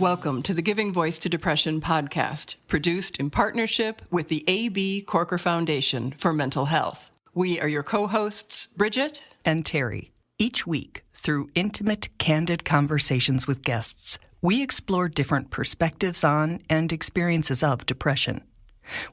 Welcome to the Giving Voice to Depression podcast, produced in partnership with the A.B. Corker Foundation for Mental Health. We are your co-hosts, Bridget and Terry. Each week, through intimate, candid conversations with guests, we explore different perspectives on and experiences of depression.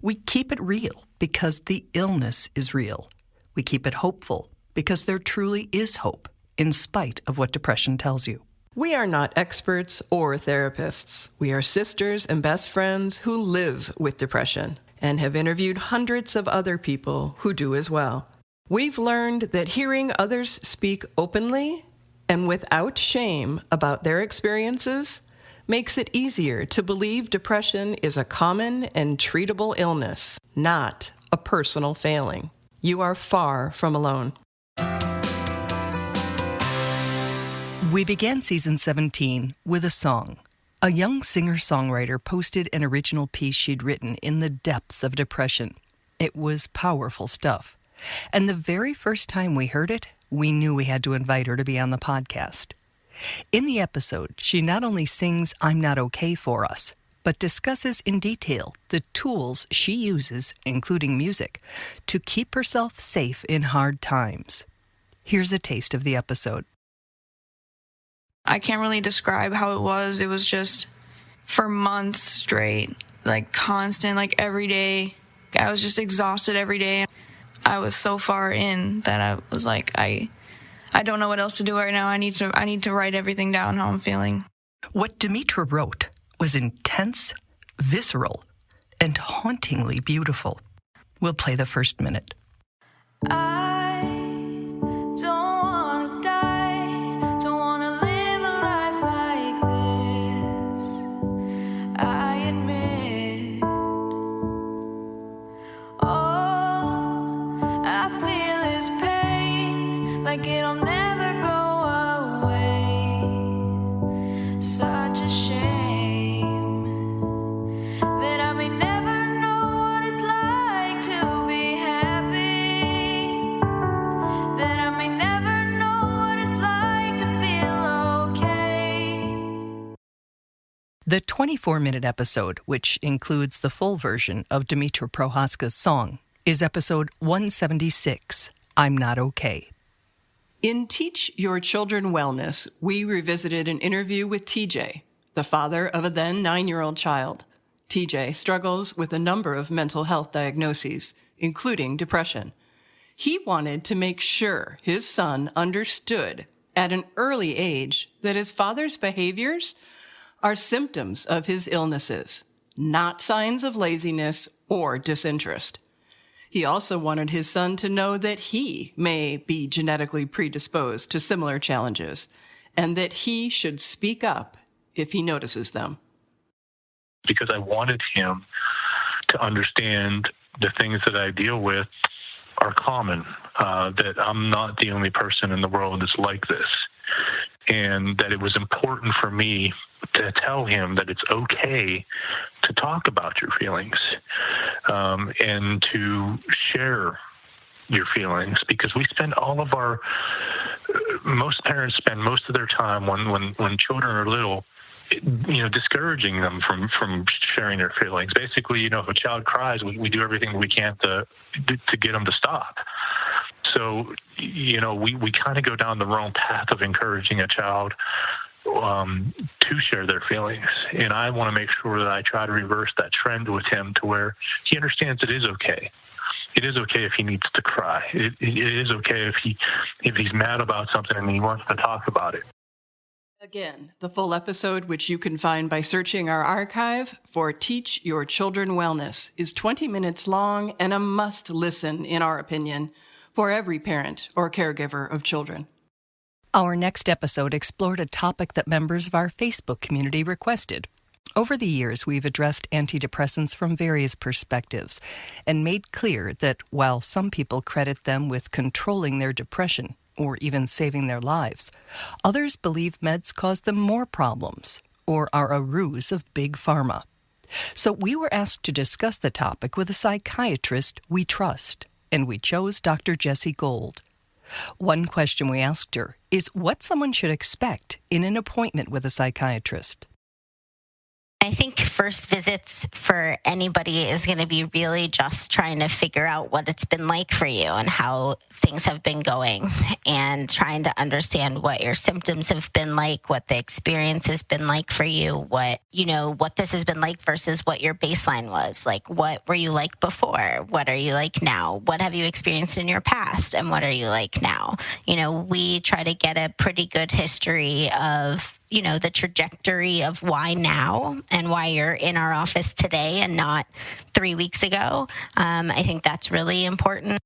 We keep it real because the illness is real. We keep it hopeful because there truly is hope, in spite of what depression tells you. We are not experts or therapists. We are sisters and best friends who live with depression and have interviewed hundreds of other people who do as well. We've learned that hearing others speak openly and without shame about their experiences makes it easier to believe depression is a common and treatable illness, not a personal failing. You are far from alone. We began season 17 with a song. A young singer-songwriter posted an original piece she'd written in the depths of depression. It was powerful stuff. And the very first time we heard it, we knew we had to invite her to be on the podcast. In the episode, she not only sings I'm Not Okay for us, but discusses in detail the tools she uses, including music, to keep herself safe in hard times. Here's a taste of the episode. I can't really describe how it was. It was just for months straight, like constant, like every day. I was just exhausted every day. I was so far in that I was like, I don't know what else to do right now. I need to write everything down, how I'm feeling. What Demetra wrote was intense, visceral, and hauntingly beautiful. We'll play the first minute. I don't want to die, don't want to live a life like this. I admit, all I feel is pain, like it'll never go away. Such a shame that I may never know what it's like to be happy, that I may never know what it's like to feel okay. The 24-minute episode, which includes the full version of Demetra Prohoska's song, is episode 176, I'm Not Okay. In Teach Your Children Wellness, we revisited an interview with TJ, the father of a then 9-year-old child. TJ struggles with a number of mental health diagnoses, including depression. He wanted to make sure his son understood at an early age that his father's behaviors are symptoms of his illnesses, not signs of laziness or disinterest. He also wanted his son to know that he may be genetically predisposed to similar challenges and that he should speak up if he notices them. Because I wanted him to understand the things that I deal with are common, that I'm not the only person in the world that's like this, and that it was important for me to tell him that it's okay to talk about your feelings, and to share your feelings, because we spend most parents spend most of their time when children are little, discouraging them from sharing their feelings. Basically, if a child cries, we do everything we can to get them to stop. So, we kind of go down the wrong path of encouraging a child to share their feelings. And I want to make sure that I try to reverse that trend with him to where he understands it is okay. It is okay if he needs to cry. It is okay if he's mad about something and he wants to talk about it. Again, the full episode, which you can find by searching our archive for Teach Your Children Wellness, is 20 minutes long and a must-listen, in our opinion, for every parent or caregiver of children. Our next episode explored a topic that members of our Facebook community requested. Over the years, we've addressed antidepressants from various perspectives and made clear that while some people credit them with controlling their depression or even saving their lives, others believe meds cause them more problems or are a ruse of big pharma. So we were asked to discuss the topic with a psychiatrist we trust, and we chose Dr. Jessi Gold. One question we asked her is what someone should expect in an appointment with a psychiatrist. I think first visits for anybody is going to be really just trying to figure out what it's been like for you and how things have been going, and trying to understand what your symptoms have been like, what the experience has been like for you, what this has been like versus what your baseline was. Like, what were you like before? What are you like now? What have you experienced in your past? And what are you like now? We try to get a pretty good history of the trajectory of why now and why you're in our office today and not 3 weeks ago. I think that's really important.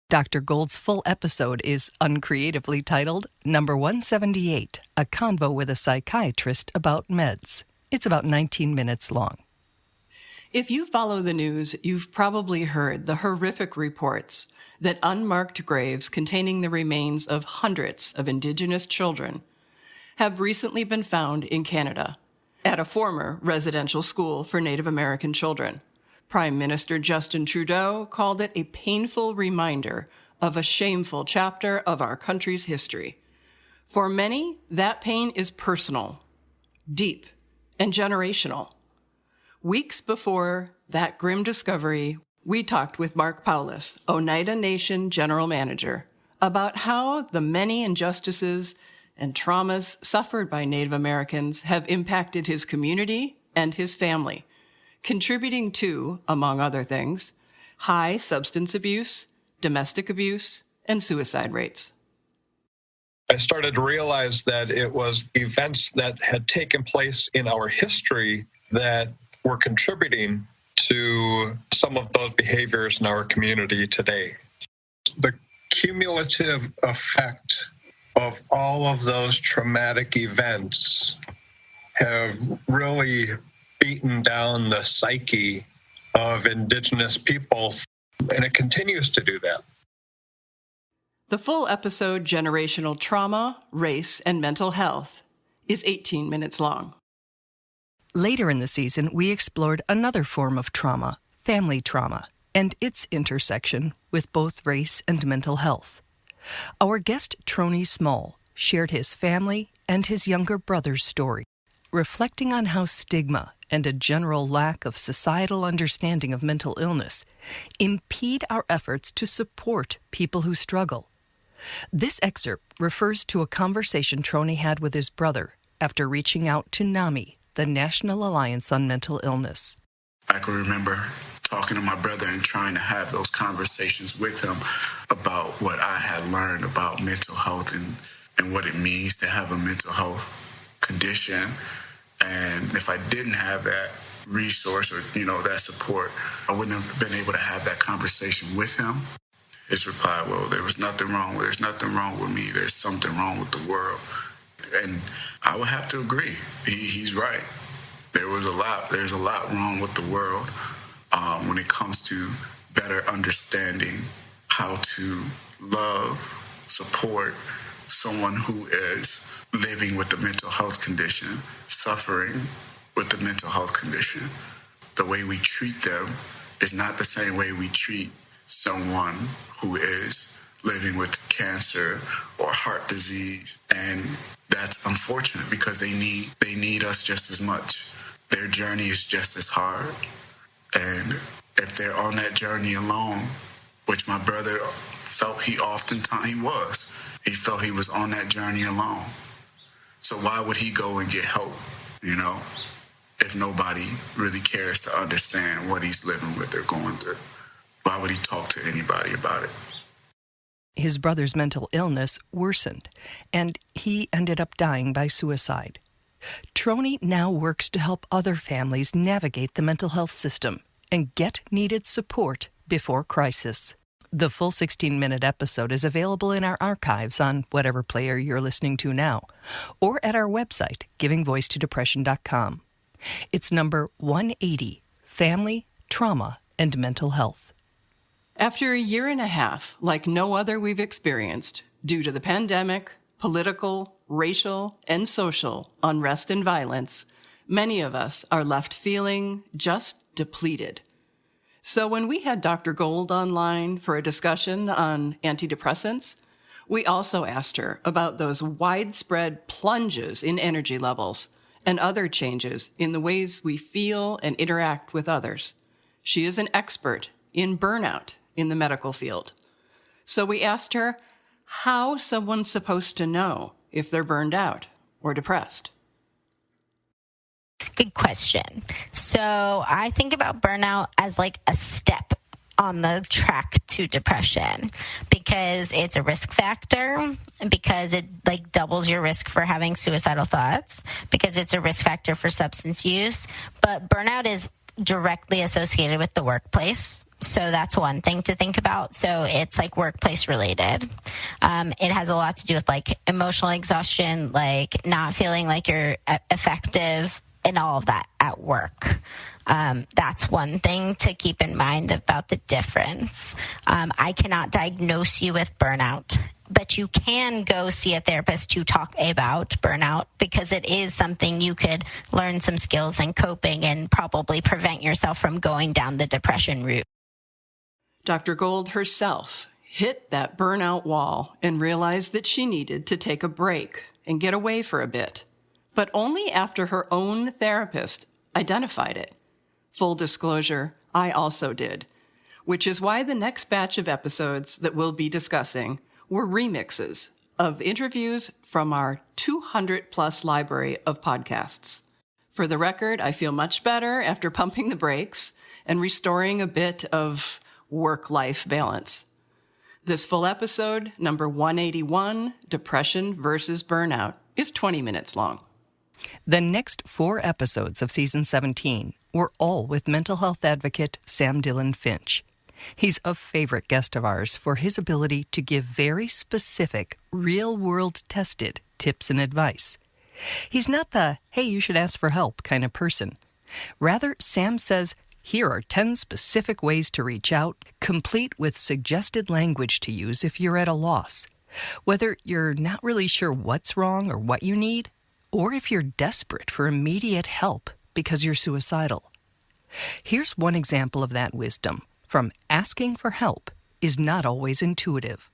Dr. Gold's full episode is uncreatively titled Number 178, A Convo with a Psychiatrist About Meds. It's about 19 minutes long. If you follow the news, you've probably heard the horrific reports that unmarked graves containing the remains of hundreds of Indigenous children have recently been found in Canada at a former residential school for Native American children. Prime Minister Justin Trudeau called it a painful reminder of a shameful chapter of our country's history. For many, that pain is personal, deep, and generational. Weeks before that grim discovery, we talked with Mark Paulus, Oneida Nation General Manager, about how the many injustices and traumas suffered by Native Americans have impacted his community and his family, contributing to, among other things, high substance abuse, domestic abuse, and suicide rates. I started to realize that it was events that had taken place in our history that were contributing to some of those behaviors in our community today. The cumulative effect of all of those traumatic events have really beaten down the psyche of Indigenous people, and it continues to do that. The full episode, Generational Trauma, Race, and Mental Health, is 18 minutes long. Later in the season, we explored another form of trauma, family trauma, and its intersection with both race and mental health. Our guest, Trony Small, shared his family and his younger brother's story, reflecting on how stigma and a general lack of societal understanding of mental illness impede our efforts to support people who struggle. This excerpt refers to a conversation Trony had with his brother after reaching out to NAMI, the National Alliance on Mental Illness. I can remember talking to my brother and trying to have those conversations with him about what I had learned about mental health and what it means to have a mental health condition. And if I didn't have that resource or, that support, I wouldn't have been able to have that conversation with him. His reply, well, there's nothing wrong with me. There's something wrong with the world. And I would have to agree. He's right. There's a lot wrong with the world when it comes to better understanding how to love, support someone who is living with a mental health condition, suffering with the mental health condition. The way we treat them is not the same way we treat someone who is living with cancer or heart disease. And that's unfortunate because they need us just as much. Their journey is just as hard. And if they're on that journey alone, which my brother felt he was, he felt he was on that journey alone. So why would he go and get help, if nobody really cares to understand what he's living with or going through? Why would he talk to anybody about it? His brother's mental illness worsened, and he ended up dying by suicide. Trony now works to help other families navigate the mental health system and get needed support before crisis. The full 16-minute episode is available in our archives on whatever player you're listening to now, or at our website, givingvoicetodepression.com. It's number 180, Family, Trauma, and Mental Health. After a year and a half, like no other we've experienced, due to the pandemic, political, racial, and social unrest and violence, many of us are left feeling just depleted. So when we had Dr. Gold online for a discussion on antidepressants, we also asked her about those widespread plunges in energy levels and other changes in the ways we feel and interact with others. She is an expert in burnout in the medical field. So we asked her how someone's supposed to know if they're burned out or depressed. Good question. So I think about burnout as like a step on the track to depression because it's a risk factor, because it like doubles your risk for having suicidal thoughts, because it's a risk factor for substance use. But burnout is directly associated with the workplace. So that's one thing to think about. So it's like workplace related. It has a lot to do with like emotional exhaustion, like not feeling like you're effective and all of that at work. That's one thing to keep in mind about the difference. I cannot diagnose you with burnout, but you can go see a therapist to talk about burnout because it is something you could learn some skills in coping and probably prevent yourself from going down the depression route. Dr. Gold herself hit that burnout wall and realized that she needed to take a break and get away for a bit, but only after her own therapist identified it. Full disclosure, I also did, which is why the next batch of episodes that we'll be discussing were remixes of interviews from our 200-plus library of podcasts. For the record, I feel much better after pumping the brakes and restoring a bit of work-life balance. This full episode, number 181, Depression versus Burnout, is 20 minutes long. The next 4 episodes of Season 17 were all with mental health advocate Sam Dylan Finch. He's a favorite guest of ours for his ability to give very specific, real-world tested tips and advice. He's not the, hey, you should ask for help kind of person. Rather, Sam says, here are 10 specific ways to reach out, complete with suggested language to use if you're at a loss. Whether you're not really sure what's wrong or what you need, or if you're desperate for immediate help because you're suicidal. Here's one example of that wisdom from asking for help is not always intuitive.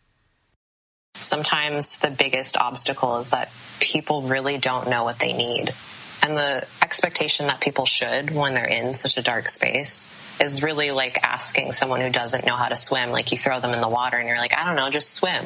Sometimes the biggest obstacle is that people really don't know what they need. And the expectation that people should when they're in such a dark space is really like asking someone who doesn't know how to swim, like you throw them in the water and you're like, I don't know, just swim.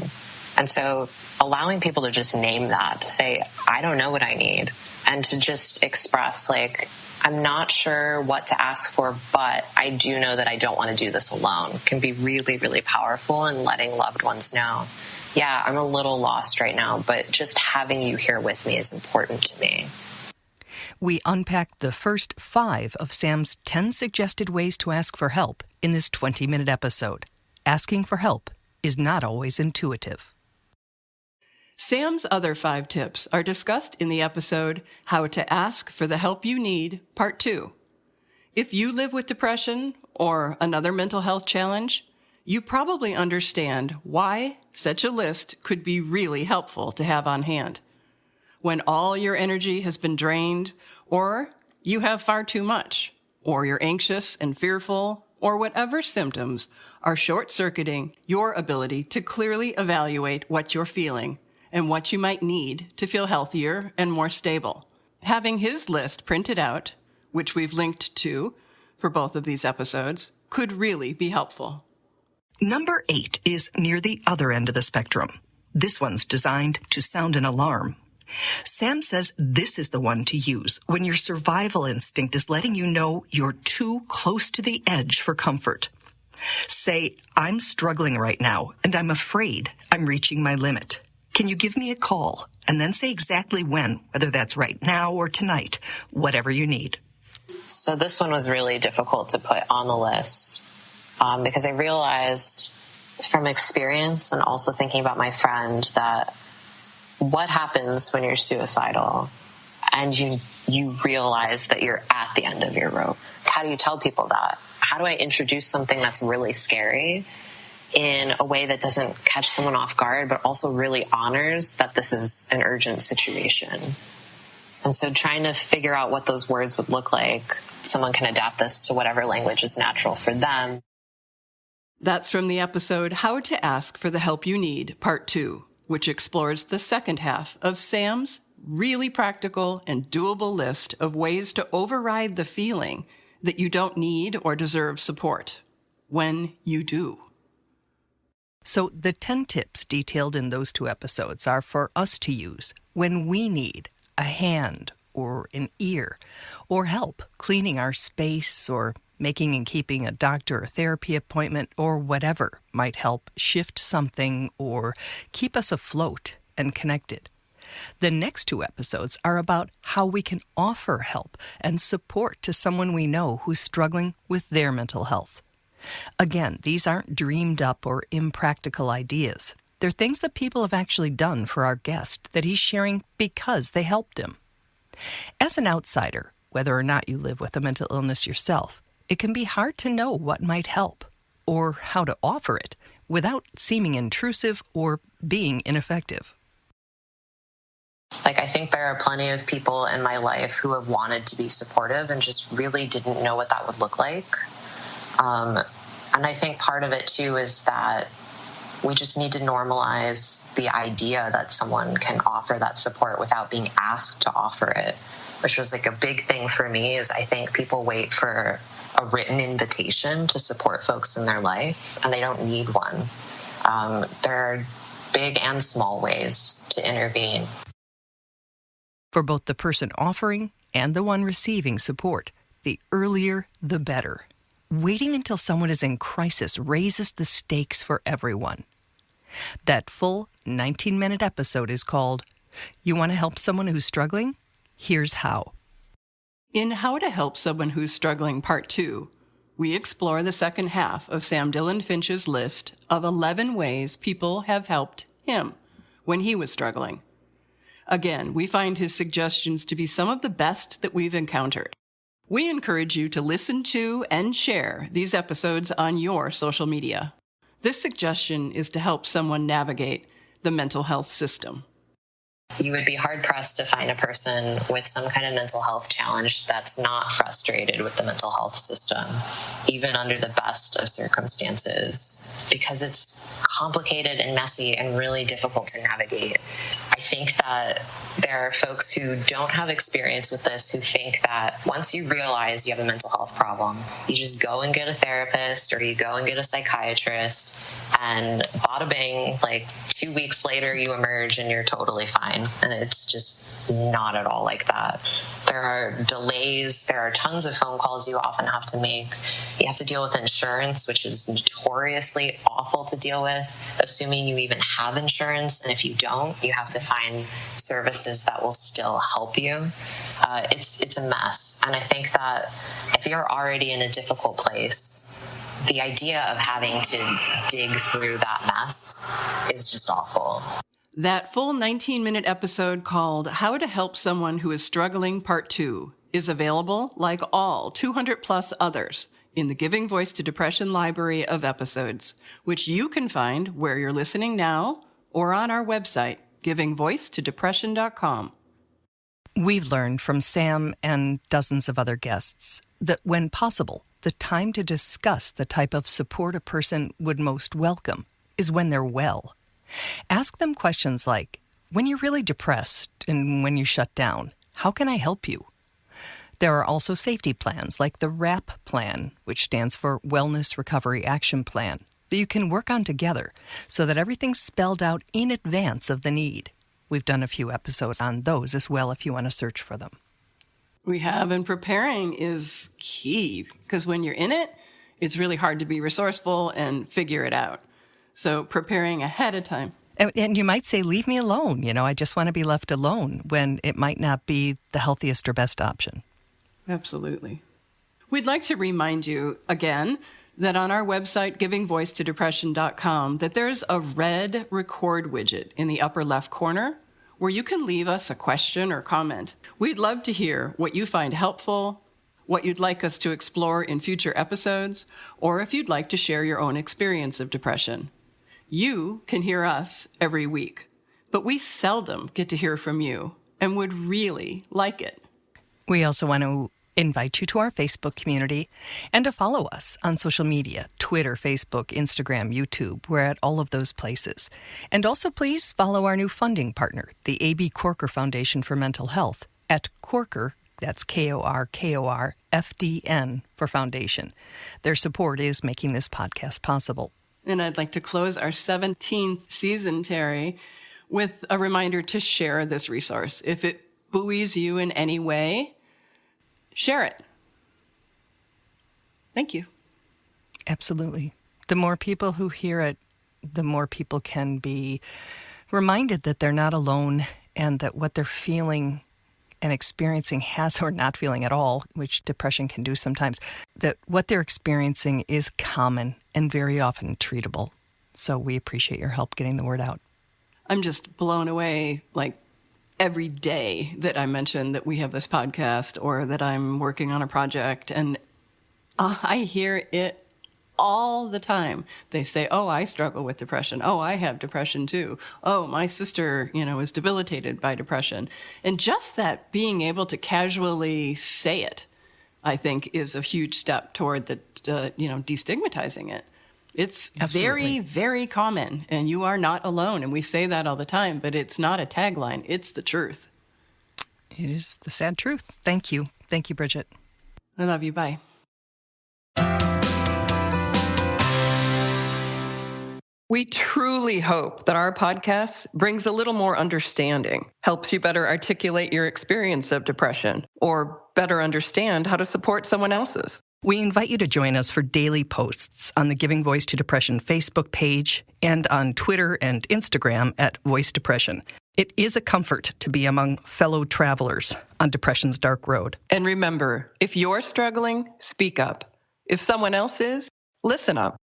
And so allowing people to just name that, to say, I don't know what I need, and to just express, like, I'm not sure what to ask for, but I do know that I don't want to do this alone, can be really, really powerful in letting loved ones know, yeah, I'm a little lost right now, but just having you here with me is important to me. We unpacked the first 5 of Sam's 10 suggested ways to ask for help in this 20-minute episode. Asking for help is not always intuitive. Sam's other 5 tips are discussed in the episode How to Ask for the Help You Need, Part 2. If you live with depression or another mental health challenge, you probably understand why such a list could be really helpful to have on hand. When all your energy has been drained, or you have far too much, or you're anxious and fearful, or whatever symptoms are short-circuiting your ability to clearly evaluate what you're feeling and what you might need to feel healthier and more stable. Having his list printed out, which we've linked to for both of these episodes, could really be helpful. Number 8 is near the other end of the spectrum. This one's designed to sound an alarm. Sam says this is the one to use when your survival instinct is letting you know you're too close to the edge for comfort. Say, I'm struggling right now, and I'm afraid I'm reaching my limit. Can you give me a call? And then say exactly when, whether that's right now or tonight, whatever you need. So this one was really difficult to put on the list because I realized from experience and also thinking about my friend that what happens when you're suicidal and you realize that you're at the end of your rope? How do you tell people that? How do I introduce something that's really scary in a way that doesn't catch someone off guard, but also really honors that this is an urgent situation? And so trying to figure out what those words would look like, someone can adapt this to whatever language is natural for them. That's from the episode How to Ask for the Help You Need, Part 2, which explores the second half of Sam's really practical and doable list of ways to override the feeling that you don't need or deserve support when you do. So the 10 tips detailed in those 2 episodes are for us to use when we need a hand or an ear, or help cleaning our space, or making and keeping a doctor or therapy appointment, or whatever might help shift something or keep us afloat and connected. The next 2 episodes are about how we can offer help and support to someone we know who's struggling with their mental health. Again, these aren't dreamed up or impractical ideas. They're things that people have actually done for our guest that he's sharing because they helped him. As an outsider, whether or not you live with a mental illness yourself, it can be hard to know what might help or how to offer it without seeming intrusive or being ineffective. Like, I think there are plenty of people in my life who have wanted to be supportive and just really didn't know what that would look like. And I think part of it, too, is that we just need to normalize the idea that someone can offer that support without being asked to offer it, which was like a big thing for me. Is I think people wait for a written invitation to support folks in their life, and they don't need one. There are big and small ways to intervene. For both the person offering and the one receiving support, the earlier, the better. Waiting until someone is in crisis raises the stakes for everyone. That full 19-minute episode is called, You Want to Help Someone Who's Struggling? Here's How. In How to Help Someone Who's Struggling Part 2, we explore the second half of Sam Dylan Finch's list of 11 ways people have helped him when he was struggling. Again, we find his suggestions to be some of the best that we've encountered. We encourage you to listen to and share these episodes on your social media. This suggestion is to help someone navigate the mental health system. You would be hard-pressed to find a person with some kind of mental health challenge that's not frustrated with the mental health system, even under the best of circumstances, because it's complicated and messy and really difficult to navigate. I think that there are folks who don't have experience with this who think that once you realize you have a mental health problem, you just go and get a therapist or you go and get a psychiatrist, and bada bing, like 2 weeks later you emerge and you're totally fine. And it's just not at all like that. There are delays. There are tons of phone calls you often have to make. You have to deal with insurance, which is notoriously awful to deal with, assuming you even have insurance. And if you don't, you have to find services that will still help you. It's a mess. And I think that if you're already in a difficult place, the idea of having to dig through that mess is just awful. That full 19-minute episode called How to Help Someone Who is Struggling Part 2 is available, like all 200-plus others, in the Giving Voice to Depression library of episodes, which you can find where you're listening now or on our website, givingvoicetodepression.com. We've learned from Sam and dozens of other guests that when possible, the time to discuss the type of support a person would most welcome is when they're well. Ask them questions like, when you're really depressed and when you shut down, how can I help you? There are also safety plans like the WRAP plan, which stands for Wellness Recovery Action Plan, that you can work on together so that everything's spelled out in advance of the need. We've done a few episodes on those as well if you want to search for them. We have, and preparing is key, because when you're in it, it's really hard to be resourceful and figure it out. So preparing ahead of time. And you might say, leave me alone. I just want to be left alone, when it might not be the healthiest or best option. Absolutely. We'd like to remind you again that on our website, givingvoicetodepression.com, that there's a red record widget in the upper left corner where you can leave us a question or comment. We'd love to hear what you find helpful, what you'd like us to explore in future episodes, or if you'd like to share your own experience of depression. You can hear us every week, but we seldom get to hear from you and would really like it. We also want to invite you to our Facebook community, and to follow us on social media, Twitter, Facebook, Instagram, YouTube. We're at all of those places. And also please follow our new funding partner, the A.B. Corker Foundation for Mental Health, at Corker, that's Korkor, FDN for Foundation. Their support is making this podcast possible. And I'd like to close our 17th season, Terry, with a reminder to share this resource. If it buoys you in any way, share it. Thank you. Absolutely. The more people who hear it, the more people can be reminded that they're not alone and that what they're feeling and experiencing has, or not feeling at all, which depression can do sometimes, that what they're experiencing is common and very often treatable. So we appreciate your help getting the word out. I'm just blown away, like, every day that I mention that we have this podcast or that I'm working on a project, and I hear it all the time. They say, oh, I struggle with depression. Oh, I have depression too. Oh, my sister, is debilitated by depression. And just that being able to casually say it, I think, is a huge step toward destigmatizing it. It's Absolutely. very, very common, and you are not alone. And we say that all the time, but it's not a tagline. It's the truth. It is the sad truth. Thank you. Thank you, Bridget. I love you. Bye. We truly hope that our podcast brings a little more understanding, helps you better articulate your experience of depression, or better understand how to support someone else's. We invite you to join us for daily posts on the Giving Voice to Depression Facebook page and on Twitter and Instagram at Voice Depression. It is a comfort to be among fellow travelers on depression's dark road. And remember, if you're struggling, speak up. If someone else is, listen up.